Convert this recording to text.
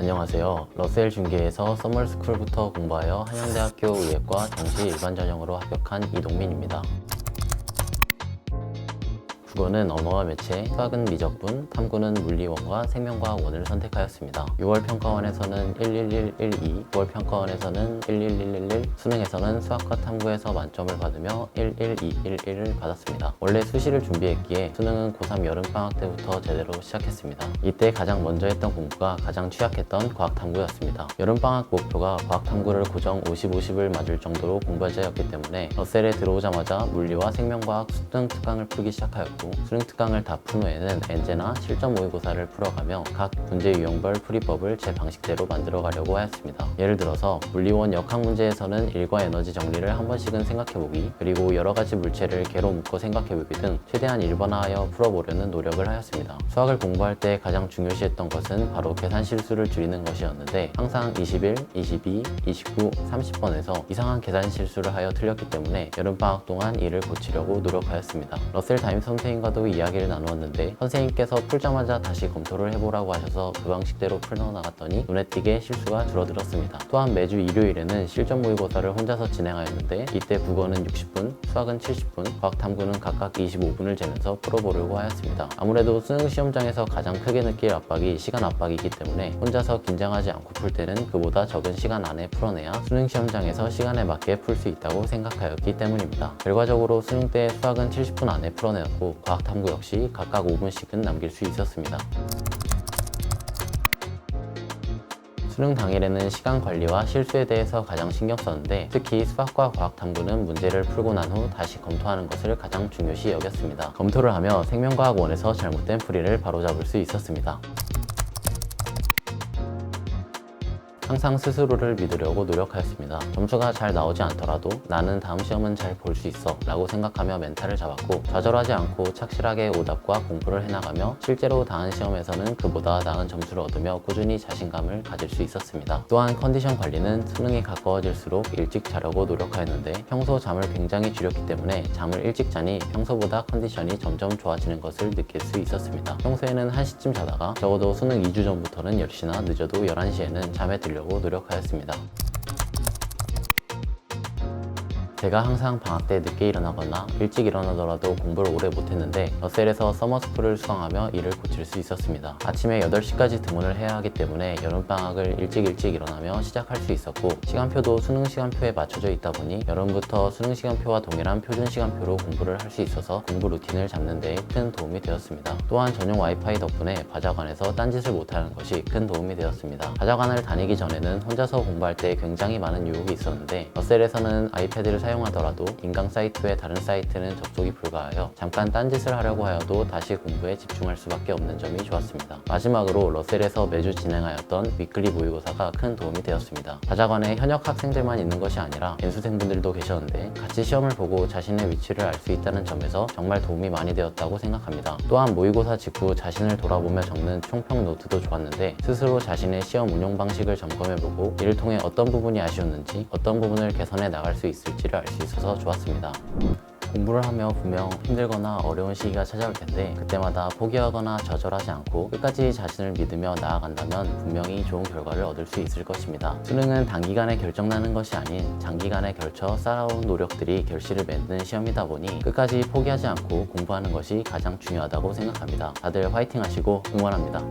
안녕하세요. 러셀 중계에서 서머스쿨부터 공부하여 한양대학교 의예과 정시 일반 전형으로 합격한 이동민입니다. 국어는 언어와 매체, 수학은 미적분, 탐구는 물리원과 생명과학원을 선택하였습니다. 6월 평가원에서는 11112, 9월 평가원에서는 11111, 수능에서는 수학과 탐구에서 만점을 받으며 11211을 받았습니다. 원래 수시를 준비했기에 수능은 고3 여름방학 때부터 제대로 시작했습니다. 이때 가장 먼저 했던 공부가 가장 취약했던 과학탐구였습니다. 여름방학 목표가 과학탐구를 고정 50-50을 맞을 정도로 공부자였기 때문에 러셀에 들어오자마자 물리와 생명과학 수능 특강을 풀기 시작하였고, 수능 특강을 다 푼 후에는 엔제나 실전 모의고사를 풀어가며 각 문제 유형별 풀이법을 제 방식대로 만들어 가려고 하였습니다. 예를 들어서 물리원 역학 문제에서는 일과 에너지 정리를 한 번씩은 생각해보기, 그리고 여러가지 물체를 개로 묶어 생각해보기 등 최대한 일반화하여 풀어보려는 노력을 하였습니다. 수학을 공부할 때 가장 중요시했던 것은 바로 계산 실수를 줄이는 것이었는데, 항상 21, 22, 29, 30번에서 이상한 계산 실수를 하여 틀렸기 때문에 여름방학 동안 이를 고치려고 노력하였습니다. 러셀 담임 선생님과도 이야기를 나누었는데, 선생님께서 풀자마자 다시 검토를 해보라고 하셔서 그 방식대로 풀어나갔더니 눈에 띄게 실수가 줄어들었습니다. 또한 매주 일요일에는 실전 모의고사를 혼자서 진행하였는데, 이때 국어는 60분, 수학은 70분, 과학탐구는 각각 25분을 재면서 풀어보려고 하였습니다. 아무래도 수능 시험장에서 가장 크게 느낄 압박이 시간 압박이기 때문에 혼자서 긴장하지 않고 풀 때는 그보다 적은 시간 안에 풀어내야 수능 시험장에서 시간에 맞게 풀 수 있다고 생각하였기 때문입니다. 결과적으로 수능 때 수학은 70분 안에 풀어내었고, 과학탐구 역시 각각 5분씩은 남길 수 있었습니다. 수능 당일에는 시간 관리와 실수에 대해서 가장 신경 썼는데, 특히 수학과 과학탐구는 문제를 풀고 난 후 다시 검토하는 것을 가장 중요시 여겼습니다. 검토를 하며 생명과학원에서 잘못된 풀이를 바로잡을 수 있었습니다. 항상 스스로를 믿으려고 노력하였습니다. 점수가 잘 나오지 않더라도 나는 다음 시험은 잘 볼 수 있어 라고 생각하며 멘탈을 잡았고, 좌절하지 않고 착실하게 오답과 공부를 해나가며 실제로 다음 시험에서는 그보다 나은 점수를 얻으며 꾸준히 자신감을 가질 수 있었습니다. 또한 컨디션 관리는 수능이 가까워질수록 일찍 자려고 노력하였는데, 평소 잠을 굉장히 줄였기 때문에 잠을 일찍 자니 평소보다 컨디션이 점점 좋아지는 것을 느낄 수 있었습니다. 평소에는 1시쯤 자다가 적어도 수능 2주 전부터는 10시나 늦어도 11시에는 잠에 들려고 노력하였습니다. 제가 항상 방학 때 늦게 일어나거나 일찍 일어나더라도 공부를 오래 못했는데, 러셀에서 서머스쿨을 수강하며 이를 고칠 수 있었습니다. 아침에 8시까지 등원을 해야 하기 때문에 여름방학을 일찍 일어나며 시작할 수 있었고, 시간표도 수능 시간표에 맞춰져 있다 보니 여름부터 수능 시간표와 동일한 표준 시간표로 공부를 할 수 있어서 공부 루틴을 잡는 데 큰 도움이 되었습니다. 또한 전용 와이파이 덕분에 바자관에서 딴짓을 못하는 것이 큰 도움이 되었습니다. 바자관을 다니기 전에는 혼자서 공부할 때 굉장히 많은 유혹이 있었는데, 러셀에서는 아이패드를 사용하더라도 인강 사이트 외 다른 사이트는 접속이 불가하여 잠깐 딴짓을 하려고 하여도 다시 공부에 집중할 수밖에 없는 점이 좋았습니다. 마지막으로 러셀에서 매주 진행하였던 위클리 모의고사가 큰 도움이 되었습니다. 바자관에 현역 학생들만 있는 것이 아니라研수생분들도 계셨는데, 같이 시험을 보고 자신의 위치를 알 수 있다는 점에서 정말 도움이 많이 되었다고 생각합니다. 또한 모의고사 직후 자신을 돌아보며 적는 총평 노트도 좋았는데, 스스로 자신의 시험 운용 방식을 점검해보고 이를 통해 어떤 부분이 아쉬웠는지, 어떤 부분을 개선해 나갈 수 있을지를 알 수 있어서 좋았습니다. 공부를 하며 분명 힘들거나 어려운 시기가 찾아올 텐데, 그때마다 포기하거나 좌절하지 않고 끝까지 자신을 믿으며 나아간다면 분명히 좋은 결과를 얻을 수 있을 것입니다. 수능은 단기간에 결정나는 것이 아닌 장기간에 걸쳐 쌓아온 노력들이 결실을 맺는 시험이다 보니 끝까지 포기하지 않고 공부하는 것이 가장 중요하다고 생각합니다. 다들 화이팅 하시고 응원합니다.